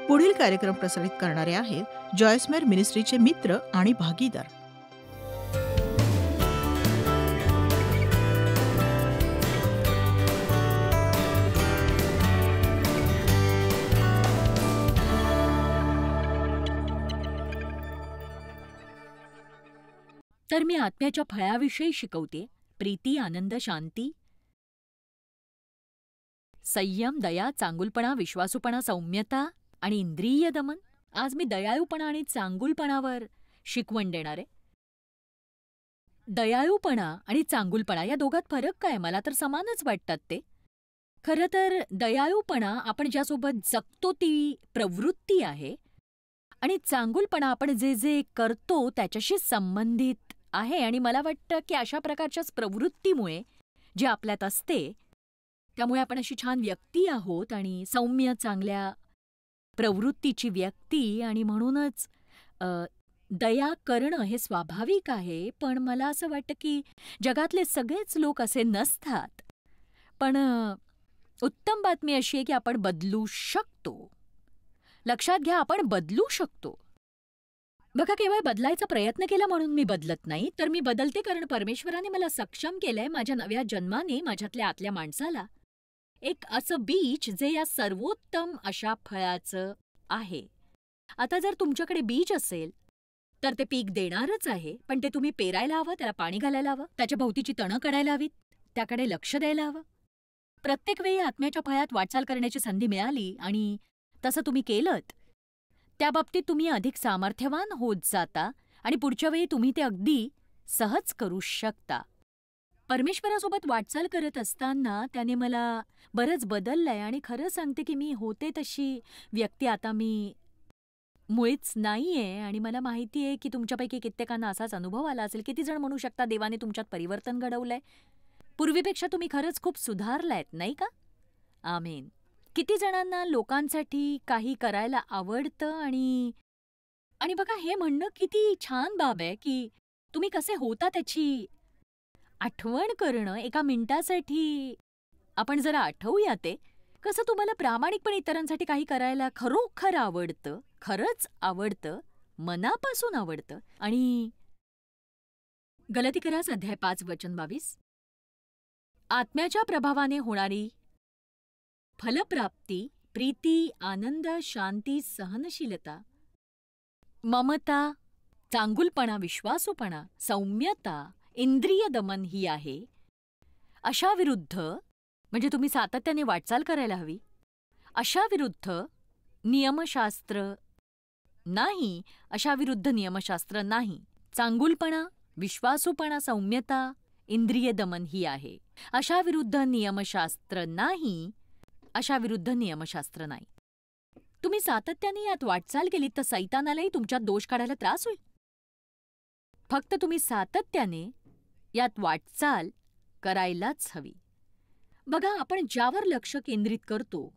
पुढील कार्यक्रम प्रसारित करणारे आहेत जॉयस्मेर मिनिस्ट्रीचे मित्र आणि भागीदार. तर मी आत्म्याच्या फळाविषयी शिकवते. प्रीती, आनंद, शांती, संयम, दया, चांगुलपणा, विश्वासूपणा, सौम्यता आणि इंद्रिय दमन. आज मी दयाळूपणा आणि चांगुलपणावर शिकवण देणार आहे. दयाळूपणा आणि चांगुलपणा या दोघात फरक काय? मला तर समानच वाटतात ते. खरं तर दयाळूपणा आपण ज्यासोबत जगतो ती प्रवृत्ती आहे आणि चांगुलपणा आपण जे जे करतो त्याच्याशी संबंधित आहे. आणि मला वाटतं की अशा प्रकारच्याच प्रवृत्तीमुळे जे आपल्यात असते त्यामुळे आपण अशी छान व्यक्ती आहोत आणि सौम्य चांगल्या प्रवृत्तीची व्यक्ती. आणि म्हणूनच दया करणं हे स्वाभाविक आहे. पण मला असं वाटतं की जगातले सगळेच लोक असे नसतात. पण उत्तम बातमी अशी आहे की आपण बदलू शकतो. लक्षात घ्या, आपण बदलू शकतो. बघा, केवळ बदलायचा प्रयत्न केला म्हणून मी बदलत नाही, तर मी बदलते कारण परमेश्वराने मला सक्षम केलंय माझ्या नव्या जन्माने माझ्यातल्या आतल्या माणसाला एक असं बीज जे या सर्वोत्तम अशा फळाचं आहे. आता जर तुमच्याकडे बीज असेल तर ते पीक देणारच आहे, पण ते तुम्ही पेरायला हवं, त्याला पाणी घालायला हवं, त्याच्या भोवतीची तणं काढायला हवीत, त्याकडे लक्ष द्यायला हवं. प्रत्येक वेळी आत्म्याच्या फळात वाटचाल करण्याची संधी मिळाली आणि तसं तुम्ही केलंत, त्याबाबतीत तुम्ही अधिक सामर्थ्यवान होत जाता आणि पुढच्या वेळी तुम्ही ते अगदी सहज करू शकता. परमेश्वरासोबत वाटचाल करत असताना त्याने मला बरंच बदललंय आणि खरं सांगते की मी होते तशी व्यक्ती आता मी मुळीच नाहीये. आणि मला माहिती आहे की तुमच्यापैकी कित्येकांना असाच अनुभव आला असेल. किती जण म्हणू शकता देवाने तुमच्यात परिवर्तन घडवलंय? पूर्वीपेक्षा तुम्ही खरंच खूप सुधारलायत, नाही का? आमेन. किती जणांना लोकांसाठी काही करायला आवडतं आणि आणि बघा, हे म्हणणं किती छान बाब आहे की तुम्ही कसे होता त्याची आठवण करणं. एका मिनिटासाठी आपण जरा आठवूया ते. कसं तुम्हाला प्रामाणिकपणे इतरांसाठी काही करायला खरोखर आवडतं, खरंच आवडतं, मनापासून आवडतं. आणि गलातिकरास अध्याय 5 वचन 22. आत्म्याच्या प्रभावाने होणारी फलप्राप्ती प्रीती, आनंद, शांती, सहनशीलता, ममता, चांगुलपणा, विश्वासूपणा, सौम्यता, इंद्रिय दमन ही आहे. अशा विरुद्ध म्हणजे तुम्ही सातत्याने वाटचाल करायला हवी. अशा विरुद्ध नियमशास्त्र नाही. अशा विरुद्ध नियमशास्त्र नाही. चांगुलपणा, विश्वासूपणा, सौम्यता, इंद्रिय दमन ही आहे. अशा विरुद्ध नियमशास्त्र नाही. अशा विरुद्ध नियमशास्त्र नाही. तुम्ही सातत्याने यात वाटचाल केली तर सैतानालाही तुमच्यात दोष काढायला त्रास होईल. फक्त तुम्ही सातत्याने यात वाटचाल करायलाच हवी. बघा, आपण ज्यावर लक्ष केंद्रित करतो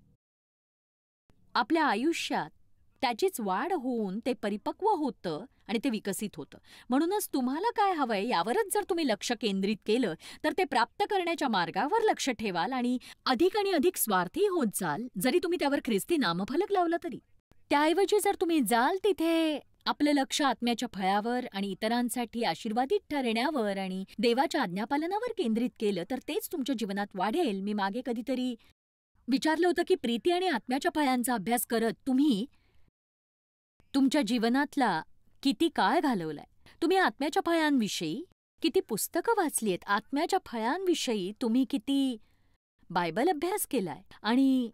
आपल्या आयुष्यात त्याचीच वाढ होऊन ते परिपक्व होतं आणि ते विकसित होतं. म्हणूनच तुम्हाला काय हवंय यावरच जर तुम्ही लक्ष केंद्रित केलं तर ते प्राप्त करण्याच्या मार्गावर लक्ष ठेवाल आणि अधिक स्वार्थी होत जाल, जरी तुम्ही त्यावर ख्रिस्ती नामफलक लावला तरी. त्याऐवजी जर तुम्ही जाल तिथे आपलं लक्ष आत्म्याच्या फळावर आणि इतरांसाठी आशीर्वादित ठरण्यावर आणि देवाच्या आज्ञापालनावर केंद्रित केलं तर तेच तुमच्या जीवनात वाढेल. मी मागे कधीतरी विचारलं होतं की प्रीती आणि आत्म्याच्या फळांचा अभ्यास करत तुम्ही तुमच्या जीवनातला किती काळ घालवलाय? तुम्ही आत्म्याच्या फळांविषयी किती पुस्तकं वाचली आहेत? आत्म्याच्या फळांविषयी तुम्ही किती बायबल अभ्यास केलाय? आणि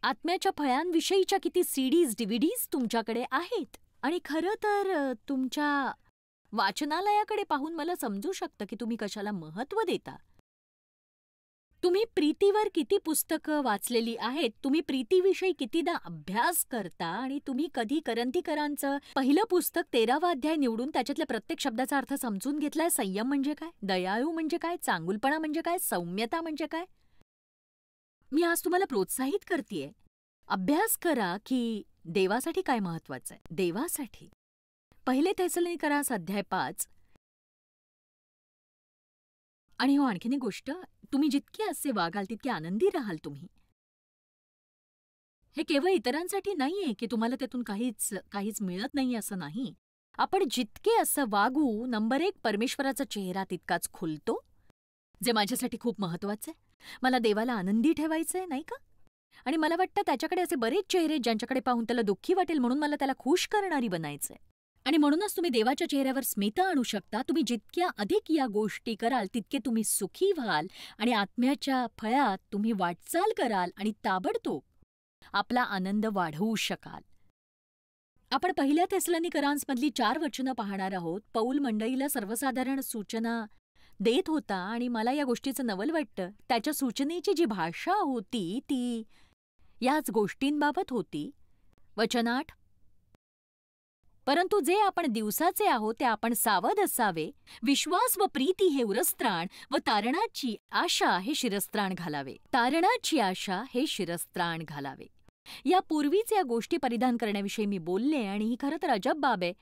आत्म्याच्या फळांविषयीच्या किती सीडीज, डीव्हीडीज तुमच्याकडे आहेत? आणि खरं तर तुमच्या वाचनालयाकडे पाहून मला समजू शकतं की तुम्ही कशाला महत्त्व देता. तुम्ही प्रीतीवर किती पुस्तकं वाचलेली आहेत? तुम्ही प्रीतीविषयी कितीदा अभ्यास करता? आणि तुम्ही कधी करंथीकरांचं पहिलं पुस्तक 13वा अध्याय निवडून त्याच्यातल्या प्रत्येक शब्दाचा अर्थ समजून घेतलाय? संयम म्हणजे काय? दयाळू म्हणजे काय? चांगुलपणा म्हणजे काय? सौम्यता म्हणजे काय? मी आज तुम्हाला प्रोत्साहित करतेय, अभ्यास करा की देवासाठी काय महत्वाचं आहे. देवासाठी पहिले थेसलोनिकरास अध्याय 5. आणि हो, आणखीन एक गोष्ट, तुम्ही जितके असे वागाल तितके आनंदी राहाल तुम्ही. हे केवळ इतरांसाठी नाहीये की तुम्हाला त्यातून काहीच मिळत नाही असं नाही. आपण जितके असं वागू, नंबर 1 परमेश्वराचा चेहरा तितकाच खुलतो, जे माझ्यासाठी खूप महत्वाचं आहे. मला देवाला आनंदी ठेवायचंय, नाही का? आणि मला वाटतं त्याच्याकडे असे बरेच चेहरे आहेत, ज्यांच्याकडे पाहून त्याला दुःखी वाटेल, म्हणून मला त्याला खुश करणारी बनायचंय. आणि म्हणूनच तुम्ही देवाच्या चेहऱ्यावर स्मित आणू शकता. तुम्ही जितक्या अधिक या गोष्टी कराल, तितके तुम्ही सुखी व्हाल आणि आत्म्याच्या फळात तुम्ही वाटचाल कराल आणि ताबडतोब आपला आनंद वाढवू शकाल. आपण पहिल्या थेसलोनिकरांसमधली 4 वचनं पाहणार आहोत. पौल मंडळीला सर्वसाधारण सूचना देत होता आणि मला या गोष्टीचं नवल वाटतं. त्याच्या सूचनेची जी भाषा होती ती याच गोष्टींबाबत होती. वचन 8, परंतु जे आपण दिवसाचे आहोत ते आपण सावध असावे, विश्वास व प्रीती हे उरस्त्राण व तारणाची आशा हे शिरस्त्राण घालावे. तारणाची आशा हे शिरस्त्राण घालावे. यापूर्वीच या गोष्टी परिधान करण्याविषयी मी बोलले आणि ही खरं तर अजब बाब आहे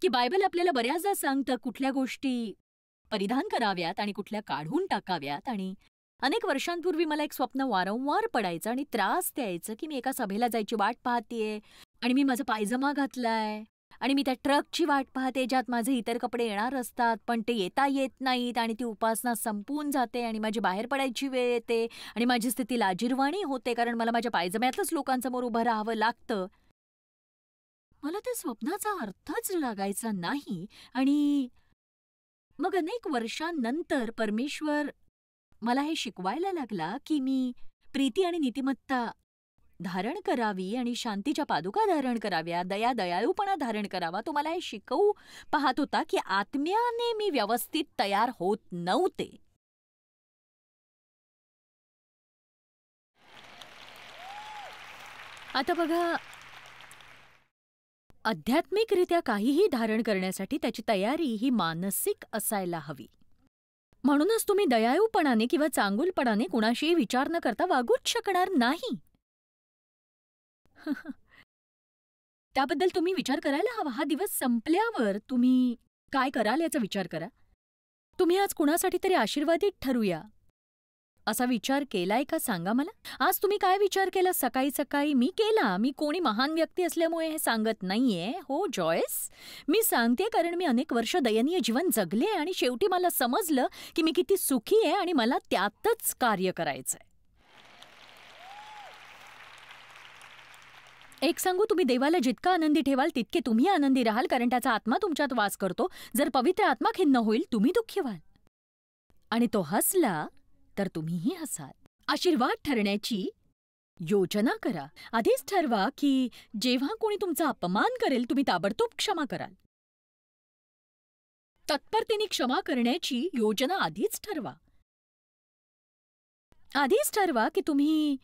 की बायबल आपल्याला बऱ्याचदा सांगतं कुठल्या गोष्टी परिधान कराव्यात आणि कुठल्या काढून टाकाव्यात. आणि अनेक वर्षांपूर्वी मला एक स्वप्न वारंवार पडायचं आणि त्रास द्यायचं की मी एका सभेला जायची वाट पाहतेय आणि मी माझा पायजमा घातलाय आणि मी त्या ट्रकची वाट पाहते ज्यात माझे इतर कपडे येणार असतात पण ते येता येत नाहीत आणि ती उपासना संपून जाते आणि माझी बाहेर पडायची वेळ येते आणि माझी स्थिती लाजिरवाणी होते कारण मला माझ्या पायजम्यातच लोकांसमोर उभं राहावं लागतं. मला त्या स्वप्नाचा अर्थच लागायचा नाही. आणि मग अनेक वर्षांनंतर परमेश्वर मला हे शिकवायला लागला की मी प्रीती आणि नीतिमत्ता धारण करावी आणि शांतीच्या पादुका धारण कराव्या, दयाळूपणा धारण करावा. तो मला हे शिकवू पाहत होता की आत्म्याने मी व्यवस्थित तयार होत नव्हते. आता बघा, आध्यात्मिकरित्या काहीही धारण करण्यासाठी त्याची तयारी ही मानसिक असायला हवी. म्हणूनच तुम्ही दयाळूपणाने किंवा चांगुलपणाने कुणाशीही विचार न करता वागूच शकणार नाही. त्याबद्दल तुम्ही विचार करायला हवा. हा दिवस संपल्यावर तुम्ही काय कराल याचा विचार करा. तुम्ही आज कुणासाठी तरी आशीर्वादित ठरूया असा विचार केलाय का सांगा मला. आज तुम्ही काय विचार केला सकाळी सकाळी? मी केला. मी कोणी महान व्यक्ती असल्यामुळे हे सांगत नाहीये. हो जॉयस, मी सांगते कारण मी अनेक वर्ष दयनीय जीवन जगले आणि शेवटी मला समजलं की मी किती सुखी आहे आणि मला त्यातच कार्य करायचंय. एक सांगू, तुम्ही देवाला जितका आनंदी ठेवाल तितके तुम्ही आनंदी राहाल कारण त्याचा आत्मा तुमच्यात वास करतो. जर पवित्र आत्मा खिन्न होईल तुम्ही दुःखी व्हाल आणि तो हसला तर तुम्हीही हसाल. आशीर्वाद ठरण्याची योजना करा. आधीच ठरवा की जेव्हा कोणी तुमचा अपमान करेल तुम्ही ताबडतोब क्षमा कराल. तत्परतेने क्षमा करण्याची योजना आधीच ठरवा. आधीच ठरवा की तुम्ही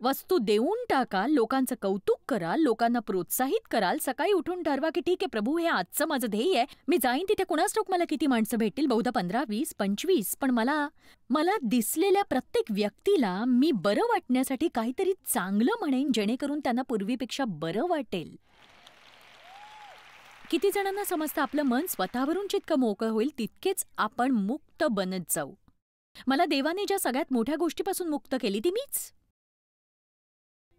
वस्तू देऊन टाकाल, लोकांचं कौतुक कराल, लोकांना प्रोत्साहित कराल. सकाळी उठून ठरवा की ठीक आहे प्रभू, हे आजचं माझं ध्येय आहे. मी जाईन तिथे कुणास ठाऊक मला किती माणसं भेटतील, बहुधा 15, 20, 25, पण मला दिसलेल्या प्रत्येक व्यक्तीला मी बरं वाटण्यासाठी काहीतरी चांगलं म्हणेन जेणेकरून त्यांना पूर्वीपेक्षा बरं वाटेल. किती जणांना समजतं आपलं मन स्वतःवरून जितकं मोकळं होईल तितकेच आपण मुक्त बनत जाऊ. मला देवाने ज्या सगळ्यात मोठ्या गोष्टीपासून मुक्त केली ती मीच.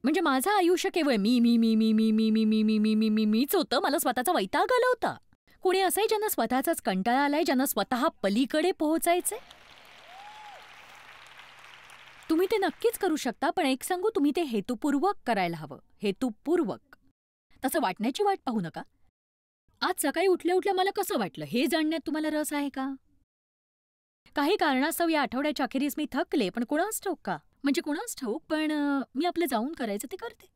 म्हणजे माझं आयुष्य केवळ मी मी मी मी मी मी मी मी मी मी मी मी मीच होतं. मला स्वतःचा वैताग आला होता. कोणी असंही ज्यांना स्वतःचाच कंटाळा आलाय, ज्यांना स्वतः पलीकडे पोहोचायचंय. तुम्ही ते नक्कीच करू शकता, पण एक सांगू, तुम्ही ते हेतुपूर्वक करायला हवं. हेतुपूर्वक. तसं वाटण्याची वाट पाहू नका. आज सकाळी उठल्या उठल्या मला कसं वाटलं हे जाणण्यात तुम्हाला रस आहे का? काही कारणास्तव या आठवड्याच्या अखेरीस मी थकले, पण कुणास ठाऊक का? म्हणजे कुणास ठाऊक, पण मी आपलं जाऊन करायचं ते करते.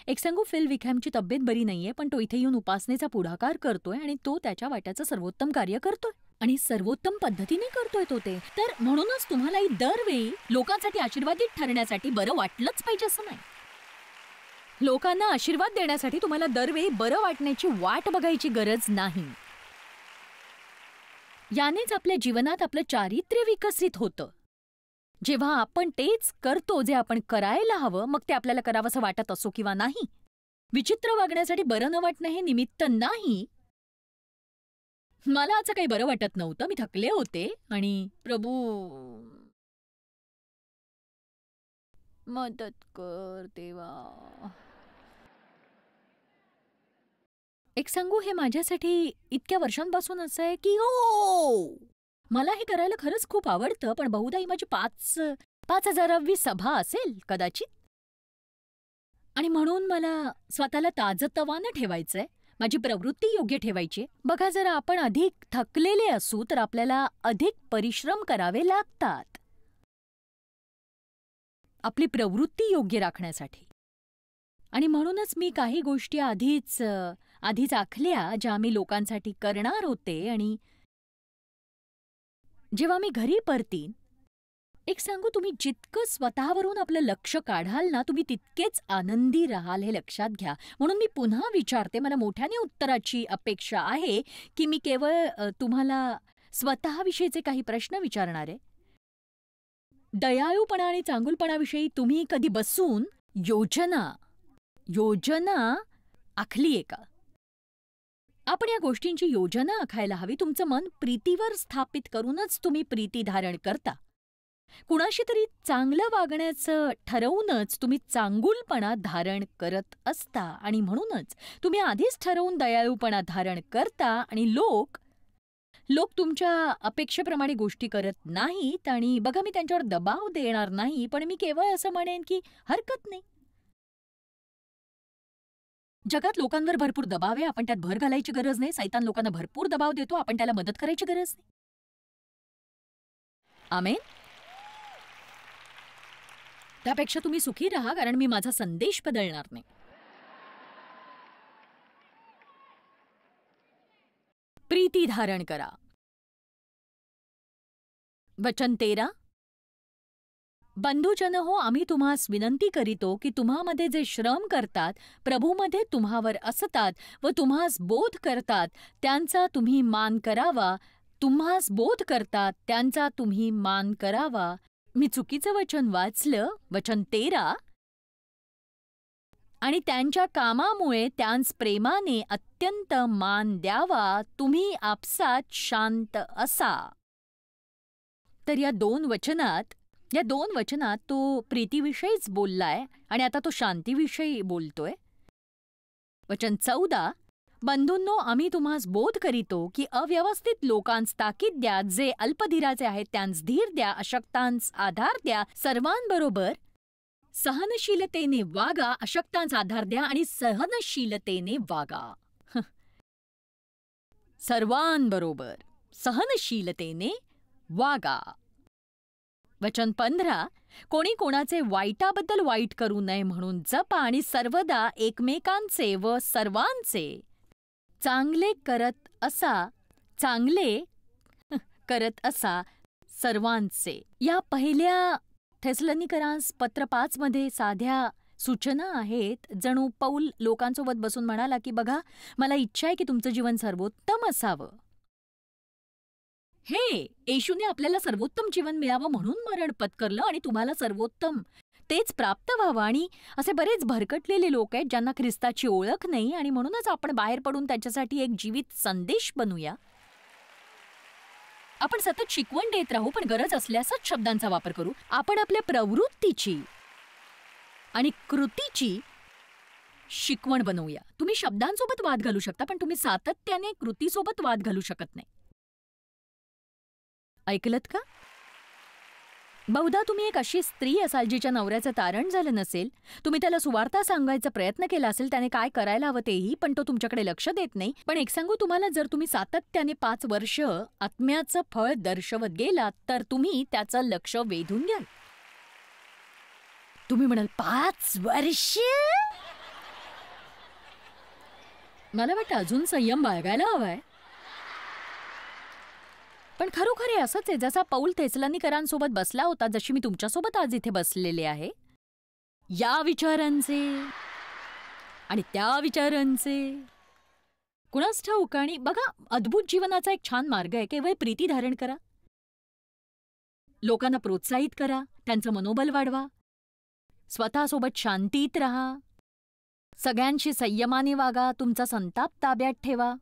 एक सांगू, फिल विकहॅमची तब्येत बरी नाहीये, पण तो इथे येऊन उपासनेचा पुढाकार करतोय आणि तो त्याच्या वाट्याचं सर्वोत्तम कार्य करतोय आणि सर्वोत्तम पद्धतीने करतोय तो ते. तर म्हणूनच तुम्हालाही दरवेळी लोकांसाठी आशीर्वादित ठरण्यासाठी बरं वाटलंच पाहिजे असं नाही. लोकांना आशीर्वाद देण्यासाठी तुम्हाला दरवेळी बरं वाटण्याची वाट बघायची गरज नाही. यानेच आपल्या जीवनात आपलं चारित्र्य विकसित होतं. जेव्हा आपण तेच करतो जे आपण करायला हवं, मग ते आपल्याला करावंसं वाटत असो किंवा नाही. विचित्र वागण्यासाठी बरं न वाटणं हे निमित्त नाही. मला आज काही बरं वाटत नव्हतं, मी थकले होते आणि प्रभू मदत कर देवा. एक सांगू, हे माझ्यासाठी इतक्या वर्षांपासून असं आहे की हो, मला हे करायला खरंच खूप आवडतं, पण बहुधा ही माझी 5,000वी सभा असेल कदाचित. आणि म्हणून मला स्वतःला ताजंतवानं ठेवायचंय, माझी प्रवृत्ती योग्य ठेवायची. बघा, जर आपण अधिक थकलेले असू तर आपल्याला अधिक परिश्रम करावे लागतात आपली प्रवृत्ती योग्य राखण्यासाठी. आणि म्हणूनच मी काही गोष्टी आधीच आखल्या, ज्या मी लोकांसाठी करणार होते. आणि जेव्हा मी घरी परतीन, एक सांगू, तुम्ही जितकं स्वतःवरून आपलं लक्ष काढाल ना, तुम्ही तितकेच आनंदी राहाल, हे लक्षात घ्या. म्हणून मी पुन्हा विचारते, मला मोठ्याने उत्तराची अपेक्षा आहे की मी केवळ तुम्हाला स्वतःविषयीचे काही प्रश्न विचारणार आहे. दयाळूपणा आणि चांगुलपणाविषयी तुम्ही कधी बसून योजना आखलीये का? आपण या गोष्टींची योजना आखायला हवी. तुमचं मन प्रीतीवर स्थापित करूनच तुम्ही प्रीती धारण करता. कुणाशी तरी चांगलं वागण्याचं ठरवूनच तुम्ही चांगुलपणा धारण करत असता. आणि म्हणूनच तुम्ही आधीच ठरवून दयाळूपणा धारण करता. आणि लोक तुमच्या अपेक्षेप्रमाणे गोष्टी करत नाहीत. आणि बघा, मी त्यांच्यावर दबाव देणार नाही, पण मी केवळ असं म्हणेन की हरकत नाही. जगात लोकांवर भरपूर दबाव आहे, आपण त्यात भर घालायची गरज नाही. सैतान लोकांना भरपूर दबाव देतो, आपण त्याला मदत करायची गरज नाही. आमेन. त्यापेक्षा तुम्ही सुखी राहा, कारण मी माझा संदेश बदलणार नाही. प्रीती धारण करा. वचन 13. बंधुजन हो, आम्ही तुम्हास विनंती करीतो की तुम्हामध्ये जे श्रम करतात, प्रभूमध्ये तुम्हावर असतात व तुम्हास बोध करतात, त्यांचा तुम्ही मान करावा. तुम्हास बोध करतात त्यांचा तुम्ही मान करावा. मी चुकीचं वचन वाचलं. वचन 13. आणि त्यांच्या कामामुळे त्यांस प्रेमाने अत्यंत मान द्यावा. तुम्ही आपसात शांत असा. तर या दोन वचनात तो प्रीतीविषयीच बोललाय आणि आता तो शांतीविषयी बोलतोय. वचन 14. बंधूंनो, आम्ही तुम्हास बोध करीतो की अव्यवस्थित लोकांस ताकीद द्या, जे अल्पधीराचे आहेत त्यांस धीर द्या, अशक्तांस आधार द्या, सर्वांबरोबर सहनशीलतेने वागा. अशक्तांस आधार द्या आणि सहनशीलतेने वागा. सर्वांबरोबर सहनशीलतेने वागा. वचन 15. कोणी कोणाचे वाईटाबद्दल वाईट करू नये म्हणून जपा आणि सर्वदा एकमेकांचे व सर्वांचे चांगले करत असा सर्वांचे. या पहिल्या थेसलोनिकरांस पत्र 5 मध्ये साध्या सूचना आहेत. जणू पौल लोकांसोबत बसून म्हणाला की बघा, मला इच्छा आहे की तुमचं जीवन सर्वोत्तम असावं. येशूने आपल्याला सर्वोत्तम जीवन मिळावं म्हणून मरण पत्करलं आणि तुम्हाला सर्वोत्तम तेच प्राप्त व्हावं. आणि असे बरेच भरकटलेले लोक आहेत ज्यांना ख्रिस्ताची ओळख नाही, आणि म्हणूनच आपण बाहेर पडून त्याच्यासाठी एक जीवित संदेश बनूया. आपण सतत शिकवण देत राहू, पण गरज असल्यासच शब्दांचा वापर करू. आपण आपल्या प्रवृत्तीची आणि कृतीची शिकवण बनवूया. तुम्ही शब्दांसोबत वाद घालू शकता, पण तुम्ही सातत्याने कृतीसोबत वाद घालू शकत नाही. ऐकलत का? बहुधा तुम्ही एक अशी स्त्री असाल जिच्या नवऱ्याचं तारण झालं नसेल. तुम्ही त्याला सुवार्ता सांगायचा प्रयत्न केला असेल, त्याने काय करायला हवं तेही, पण तो तुमच्याकडे लक्ष देत नाही. पण एक सांगू तुम्हाला, जर तुम्ही सातत्याने 5 वर्ष आत्म्याचं फळ दर्शवत गेलात तर तुम्ही त्याचं लक्ष वेधून घ्याल. तुम्ही म्हणाल 5 वर्ष? मला वाटतं अजून संयम बाळगायला हवाय. पण खरोखर हे असंच आहे जसा पौल थेसलोनिकरांसोबत बसला होता, जशी मी तुमच्यासोबत आज इथे बसलेले आहे. या विचारांचे आणि त्या विचारांचे कुणास ठाऊक. आणि बघा, अद्भुत जीवनाचा एक छान मार्ग आहे. केवळ प्रीती धारण करा, लोकांना प्रोत्साहित करा, त्यांचं मनोबल वाढवा, स्वतःसोबत शांतीत राहा, सगळ्यांशी संयमाने वागा, तुमचा संताप ताब्यात ठेवा,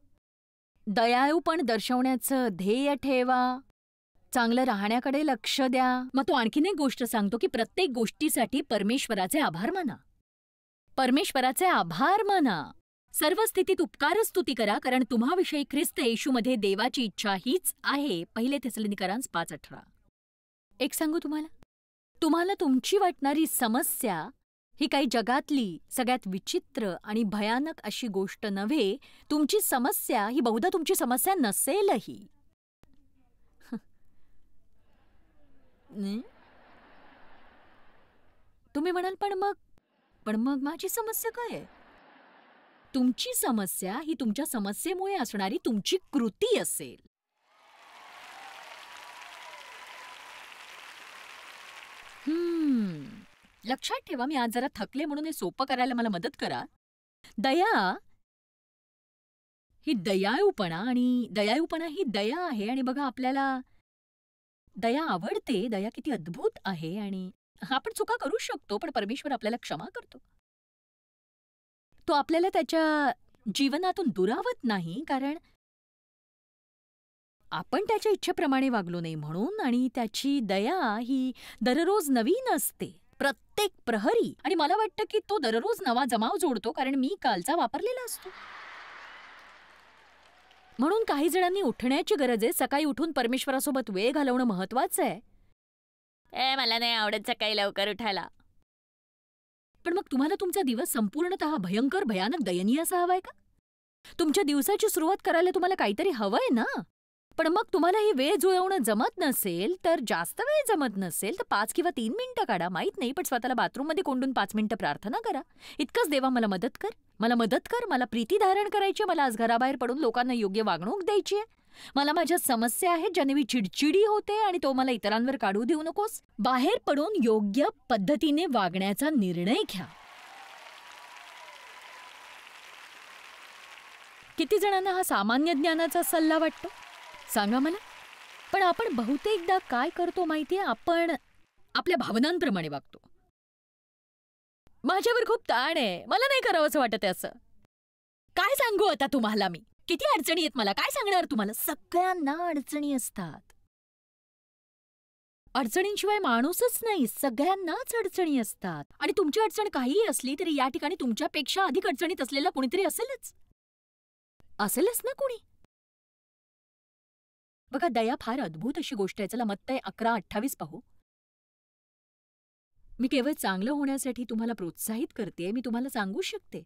दयाळूपण दर्शवण्याचं ध्येय ठेवा, चांगलं राहण्याकडे लक्ष द्या. मग तो आणखीन एक गोष्ट सांगतो की प्रत्येक गोष्टीसाठी परमेश्वराचे आभार माना. परमेश्वराचे आभार माना. सर्व स्थितीत उपकार स्तुती करा, कारण तुम्हाविषयी ख्रिस्त येशूमध्ये देवाची इच्छा हीच आहे. 1 थेसलोनिकरांस 5:18. एक सांगू तुम्हाला तुमची वाटणारी समस्या ही काही जगातली सगळ्यात विचित्र आणि भयानक अशी गोष्ट नव्हे. तुमची समस्या ही बहुधा तुमची समस्या नसेलही. तुम्ही म्हणाल, पण मग माझी समस्या काय आहे? तुमची समस्या ही तुमच्या समस्येमुळे असणारी तुमची कृती असेल. लक्षात ठेवा, मी आज जरा थकले म्हणून हे सोपं करायला मला मदत करा. दया ही दयाळूपणा ही दया आहे. आणि बघा, आपल्याला दया आवडते. दया किती अद्भुत आहे. आणि आपण चुका करू शकतो, पण परमेश्वर आपल्याला क्षमा करतो. तो आपल्याला त्याच्या जीवनातून दुरावत नाही, कारण आपण त्याच्या इच्छेप्रमाणे वागलो नाही म्हणून. आणि त्याची दया ही दररोज नवीन असते, प्रत्येक प्रहरी. आणि मला वाटतं की तो दररोज नवा जमाव जोडतो, कारण मी कालचा वापरलेला असतो. म्हणून काही जणांनी उठण्याची गरज आहे. सकाळी उठून परमेश्वरासोबत वेळ घालवणं महत्वाचं आहे. मला नाही आवडत सकाळी लवकर उठायला. पण मग तुम्हाला तुमचा दिवस संपूर्णतः भयंकर, भयानक, दयनीय असा हवाय का? तुमच्या दिवसाची सुरुवात करायला तुम्हाला काहीतरी हवंय ना? पण मग तुम्हाला ही वेळ जुळवणं जमत नसेल, तर जास्त वेळ जमत नसेल, तर 5 किंवा 3 मिनिटं काढा. माहीत नाही, पण स्वतःला बाथरूममध्ये कोंडून 5 मिनिटं प्रार्थना करा. इतकंच, देवा मला मदत कर, मला प्रीती धारण करायची. मला आज घराबाहेर पडून लोकांना योग्य वागणूक द्यायची आहे. मला माझ्या समस्या आहेत ज्याने मी चिडचिडी होते, आणि तो मला इतरांवर काढू देऊ नकोस. बाहेर पडून योग्य पद्धतीने वागण्याचा निर्णय घ्या. किती जणांना हा सामान्य ज्ञानाचा सल्ला वाटतो? सांगा मला. पण आपण बहुतेकदा काय करतो माहितीये? आपण आपल्या भावनांप्रमाणे वागतो. माझ्यावर खूप ताण आहे, मला नाही करावंसं वाटत असं. काय सांगू आता तुम्हाला मी? किती अडचणी आहेत मला, काय सांगणार तुम्हाला? सगळ्यांना अडचणी असतात. अडचणींशिवाय माणूसच नाही, सगळ्यांनाच अडचणी असतात. आणि तुमची अडचण काहीही असली तरी या ठिकाणी तुमच्यापेक्षा अधिक अडचणीत असलेला कोणीतरी असेलच ना कोणी. बघा, दया फार अद्भुत अशी गोष्ट आहे. चला मत्तय 11:28 पाहू. मी केवळ चांगलं होण्यासाठी तुम्हाला प्रोत्साहित करते. मी तुम्हाला सांगू शकते,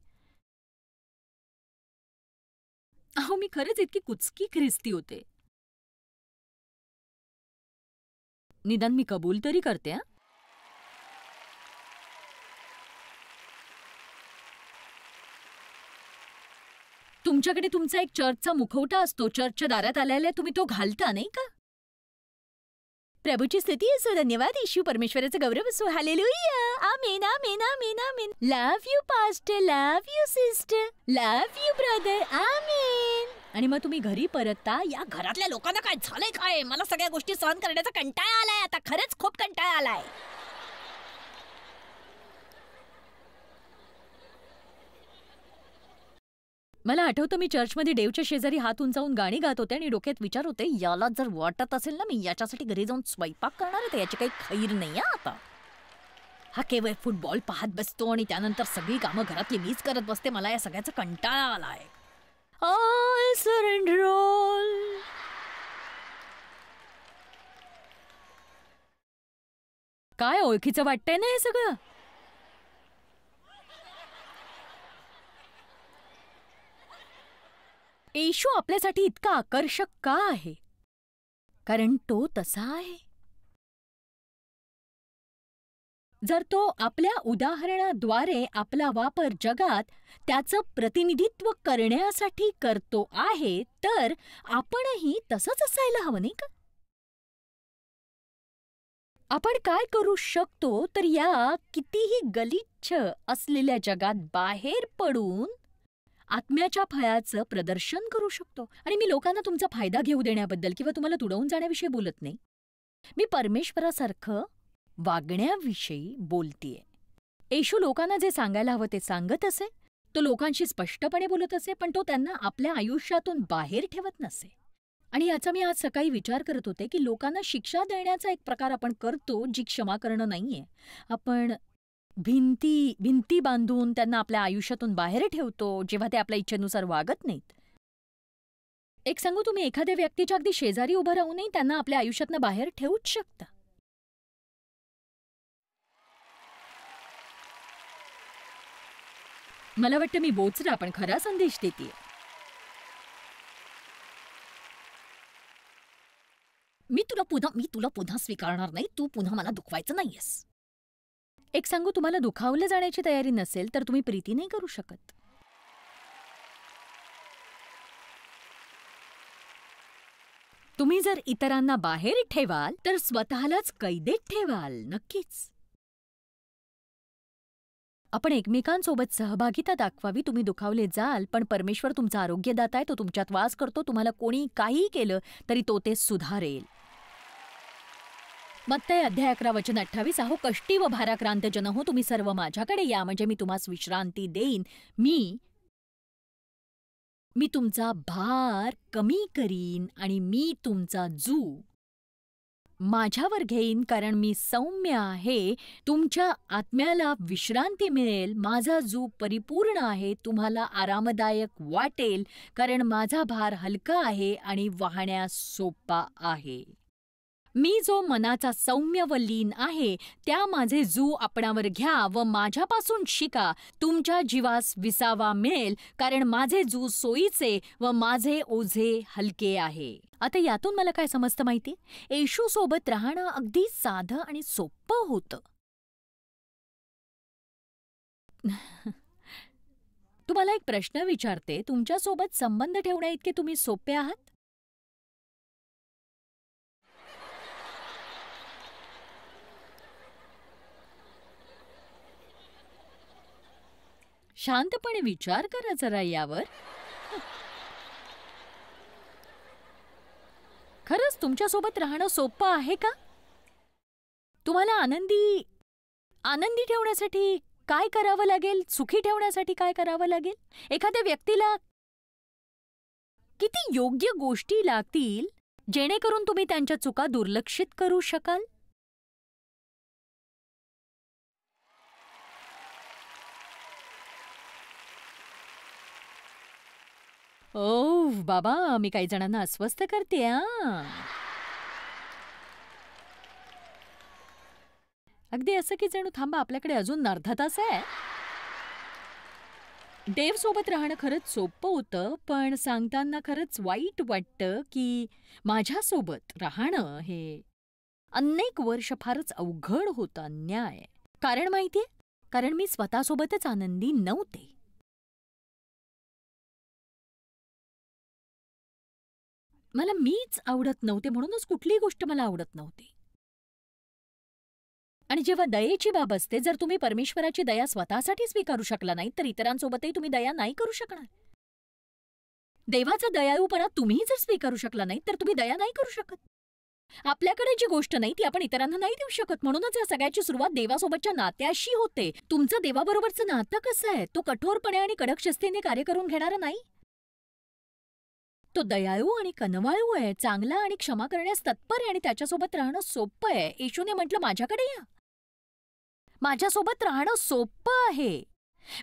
अहो, मी खरंच इतकी कुचकी ख्रिस्ती होते. निदान मी कबूल तरी करते. तुमच्याकडे तुमचा एक चर्चचा मुखवटा असतो. चर्चच्या दारात आल्याला तुम्ही तो घालता, नाही का? प्रभूची स्तुती असो, धन्यवाद येशू, परमेश्वराचा गौरव असो, हालेलुया, आमेन, आमेन, आमेन, आमेन. Love you pastor, love you sister, love you brother, आमेन. आणि मग तुम्ही घरी परतता. या घरातल्या लोकांना काय झालंय काय? मला सगळ्या गोष्टी सहन करण्याचा कंटाळा आलाय आता, खरंच खूप कंटाळा आलाय. मला आठवतं, मी चर्चमध्ये देवच्या शेजारी हात उंचावून गाणी गात होते आणि डोक्यात विचार होते, याला जर वाटत असेल ना मी याच्यासाठी घरी जाऊन स्वयंपाक करणार आहे, तर याची काही खैर नाही आता. हा केवळ फुटबॉल पाहत बसतो आणि त्यानंतर सगळी कामं घरातली मीच करत बसते. मला या सगळ्याचा कंटाळा आलाय. I surrender all. काय ओळखीचं वाटतंय ना हे सगळं? येशू आपल्यासाठी इतका आकर्षक का आहे? कारण तो तसा आहे. जर तो आपल्या उदाहरणाद्वारे आपला वापर जगात त्याचं प्रतिनिधित्व करण्यासाठी करतो आहे, तर आपणही तसंच असायला हवं, नाही का? आपण काय करू शकतो तर या कितीही गलिच्छ असलेल्या जगात बाहेर पडून आत्म्याच्या फळाचं प्रदर्शन करू शकतो. आणि मी लोकांना तुमचा फायदा घेऊ देण्याबद्दल किंवा तुम्हाला तुडवून जाण्याविषयी बोलत नाही. मी परमेश्वरासारखं वागण्याविषयी बोलतीये. येशू लोकांना जे सांगायला हवं ते सांगत असे. तो लोकांशी स्पष्टपणे बोलत असे, पण तो त्यांना आपल्या आयुष्यातून बाहेर ठेवत नसे. आणि याचा मी आज सकाळी विचार करत होते की लोकांना शिक्षा देण्याचा एक प्रकार आपण करतो जी क्षमा करणं नाहीये. आपण भिंती भिंती बांधून त्यांना आपल्या आयुष्यातून बाहेर ठेवतो जेव्हा ते आपल्या इच्छेनुसार वागत नाहीत. एक सांगू, तुम्ही एखाद्या व्यक्तीच्या अगदी शेजारी उभं राहूनही त्यांना आपल्या आयुष्यातनं बाहेर ठेवूच शकता. मला वाटतं मी बोचरा पण खरा संदेश देतेय. मी तुला पुन्हा स्वीकारणार नाही. तू पुन्हा मला दुखवायचं नाहीयेस. एक सांगू, तुम्हाला दुखावलं जाण्याची तयारी नसेल तर तुम्ही प्रीती नाही करू शकत. तुम्ही जर इतरांना बाहेर ठेवाल तर स्वतःलाच कैदेत ठेवाल. नक्कीच. आपण एकमेकांसोबत सहभागिता दाखवावी. तुम्ही दुखावले जाल पण परमेश्वर तुमचा आरोग्यदाता आहे. तो तुमच्यात वास करतो. तुम्हाला कोणी काहीही केलं तरी तो ते सुधारेल. मत्तय अध्याय 11 वचन 28, अहो कष्टी व भाराक्रांत जन हो, तुम्ही सर्व माझ्याकडे या म्हणजे मी तुम्हास विश्रांती देईन. मी तुमचा भार कमी करीन आणि मी तुमचा जू माझ्यावर घेईन, कारण मी सौम्य आहे. तुमच्या आत्म्याला विश्रांती मिळेल. माझा जू परिपूर्ण आहे. तुम्हाला आरामदायक वाटेल, कारण माझा भार हलका आहे आणि वाहण्यास सोपा आहे. मी जो मनाचा सौम्य व लीन आहे, त्या माझे जू आपणावर घ्या व माझ्यापासून शिका. तुमच्या जीवास विसावा मिळेल, कारण माझे जू सोयीचे व माझे ओझे हलके आहे. आता यातून मला काय समजतं माहिती? येशू सोबत राहणं अगदी साधं आणि सोपं होतं. तुम्हाला एक प्रश्न विचारते, तुमच्यासोबत संबंध ठेवण्या इतके तुम्ही सोपे आहात? शांतपणे विचार करा जरा यावर. खरंच तुमच्यासोबत राहणं सोपं आहे का? तुम्हाला आनंदी ठेवण्यासाठी काय करावं लागेल? सुखी ठेवण्यासाठी काय करावं लागेल? एखाद्या व्यक्तीला किती योग्य गोष्टी लागतील जेणेकरून तुम्ही त्यांच्या चुका दुर्लक्षित करू शकाल? ओह बाबा, मी काही जणांना अस्वस्थ करते. अगदी असं की जणू थांबा, आपल्याकडे अजून अर्धा तास आहे. देव सोबत राहणं खरंच सोपं होतं, पण सांगताना खरंच वाईट वाटतं की माझ्यासोबत राहणं हे अनेक वर्ष फारच अवघड होतं. अन्याय. कारण माहितीये? कारण मी स्वतःसोबतच आनंदी नव्हते. मला मीच आवडत नव्हते, म्हणूनच कुठलीही गोष्ट मला आवडत नव्हती. आणि जेव्हा दयेची बाब असते, जर तुम्ही परमेश्वराची दया स्वतःसाठी स्वीकारू शकला नाही तर इतरांसोबतही तुम्ही दया नाही करू शकणार. देवाचा दयाळूपणा तुम्ही जर स्वीकारू शकला नाही तर तुम्ही दया नाही करू शकत. आपल्याकडे जी गोष्ट नाही ती आपण इतरांना नाही देऊ शकत. म्हणूनच या सगळ्याची सुरुवात देवासोबतच्या नात्याशी होते. तुमचं देवाबरोबरचं नातं कसं आहे? तो कठोरपणे आणि कडक शिस्तीने कार्य करून घेणारा नाही. तो दयाळू आणि कनवाळू आहे, चांगला आणि क्षमा करण्यास तत्पर आहे आणि त्याच्यासोबत राहणं सोपं आहे. येशूने म्हटलं, माझ्याकडे या. माझ्यासोबत राहणं सोपं आहे.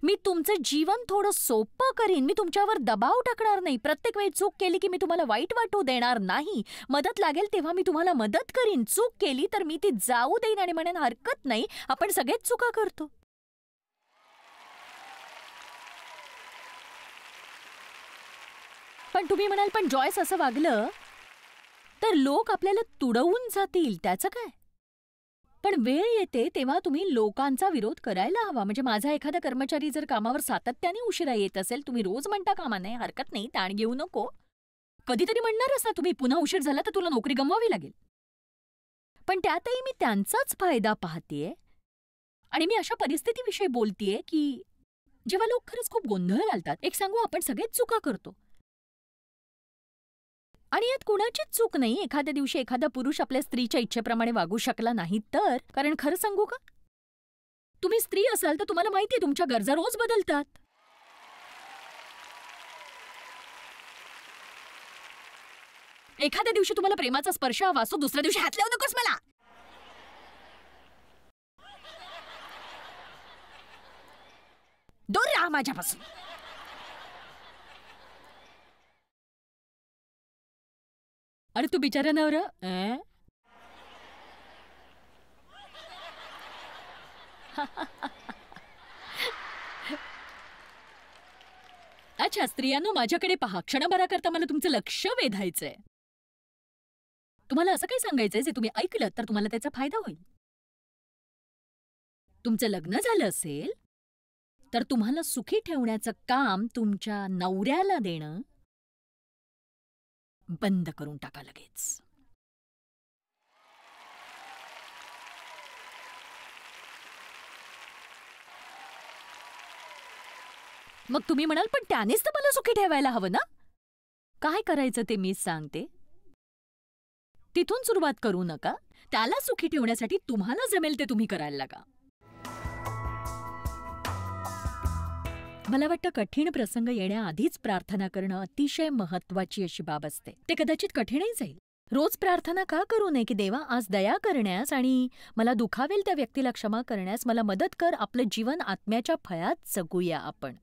मी तुमचं जीवन थोडं सोपं करीन. मी तुमच्यावर दबाव टाकणार नाही. प्रत्येक वेळी चूक केली की मी तुम्हाला वाईट वाटू देणार नाही. मदत लागेल तेव्हा मी तुम्हाला मदत करीन. चूक केली तर मी ती जाऊ देईन आणि म्हणेन हरकत नाही, आपण सगळेच चुका करतो. पण तुम्ही म्हणाल, पण जॉयस असं वागलं तर लोक आपल्याला तुडवून जातील, त्याचं काय? पण वेळ येते तेव्हा तुम्ही लोकांचा विरोध करायला हवा. म्हणजे माझा एखादा कर्मचारी जर कामावर सातत्याने उशिरा येत असेल, तुम्ही रोज म्हणता कामा नये, हरकत नाही, ताण घेऊ नको. कधीतरी म्हणणारच ना तुम्ही, पुन्हा उशीर झाला तर तुला नोकरी गमवावी लागेल. पण त्यातही मी त्यांचाच फायदा पाहतेय. आणि मी अशा परिस्थितीविषयी बोलतेय की जेव्हा लोक खरंच खूप गोंधळ घालतात. एक सांगू, आपण सगळेच चुका करतो आणि यात कुणाचीच चूक नाही. एखाद्या दिवशी एखादा पुरुष आपल्या स्त्रीच्या इच्छेप्रमाणे वागू शकला नाही तर. कारण खरं सांगू का, तुम्ही स्त्री असाल तर तुम्हाला माहिती आहे तुमच्या गरजा रोज बदलतात. एखाद्या दिवशी तुम्हाला प्रेमाचा स्पर्श हवा असतो, दुसऱ्या दिवशी हात लावू नकोस मला. दूर राहा माझ्यापासून. आणि तू बिचारा नवरा, अच्छा स्त्रियांनो, माझ्याकडे पहा. क्षणभराकरता मला तुमचं लक्ष वेधायचंय. तुम्हाला असं काही सांगायचंय जे तुम्ही ऐकलं तर तुम्हाला त्याचा फायदा होईल. तुमचं लग्न झालं असेल तर तुम्हाला सुखी ठेवण्याचं काम तुमच्या नवऱ्याला देणं बंद करून टाका लगेच. मग तुम्ही म्हणाल, पण त्यानेच तर मला सुखी ठेवायला हवं ना. काय करायचं ते मीच सांगते. तिथून सुरुवात करू नका. त्याला सुखी ठेवण्यासाठी तुम्हाला जमेल ते तुम्ही करायला लागा. मला वाटतं कठीण प्रसंग येण्याआधीच प्रार्थना करणं अतिशय महत्वाची अशी बाब असते. ते कदाचित कठीणही जाईल. रोज प्रार्थना का करू नये की देवा आज दया करण्यास आणि मला दुखावेल त्या व्यक्तीला क्षमा करण्यास मला मदत कर. आपलं जीवन आत्म्याच्या फळात जगूया आपण.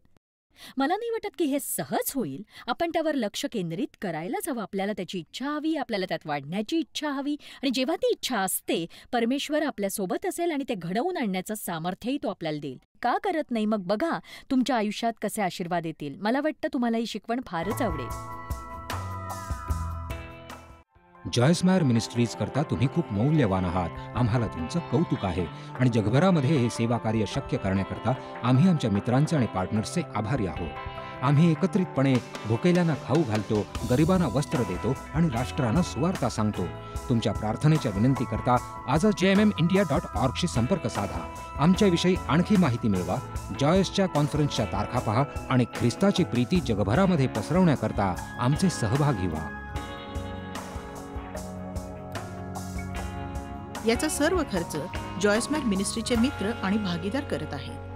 मला नाही वाटत की हे सहज होईल. आपण त्यावर लक्ष केंद्रित करायलाच हवं. आपल्याला त्याची इच्छा हवी, आपल्याला त्यात वाढण्याची इच्छा हवी. आणि जेव्हा ती इच्छा असते परमेश्वर आपल्यासोबत असेल आणि ते घडवून आणण्याचं सामर्थ्यही तो आपल्याला देईल. का करत नाही मग बघा तुमच्या आयुष्यात कसे आशीर्वाद येतील. मला वाटतं तुम्हाला ही शिकवण फारच आवडेल. जॉयस मेयर मिनिस्ट्रीज करता तुम्ही खूप मौल्यवान आहात. आम्हाला तुमचं कौतुक आहे आणि जगभरामध्ये हे सेवा कार्य शक्य करण्याकरता आम्ही आमच्या मित्रांचे आणि पार्टनर्सचे आभारी आहोत. आम्ही एकत्रितपणे भुकेल्यांना खाऊ घालतो, गरिबांना वस्त्र देतो आणि राष्ट्रांना सुवार्ता सांगतो. तुमच्या प्रार्थनेच्या विनंती करता आजच jmmindia.org शी संपर्क साधा. आमच्याविषयी आणखी माहिती मिळवा. जॉयसच्या कॉन्फरन्सच्या तारखा पहा आणि ख्रिस्ताची प्रीती जगभरामध्ये पसरवण्याकरता आमचे सहभागी व्हा. याचा सर्व खर्च जॉयस मेयर मिनिस्ट्रीचे मित्र आणि भागीदार करत आहेत.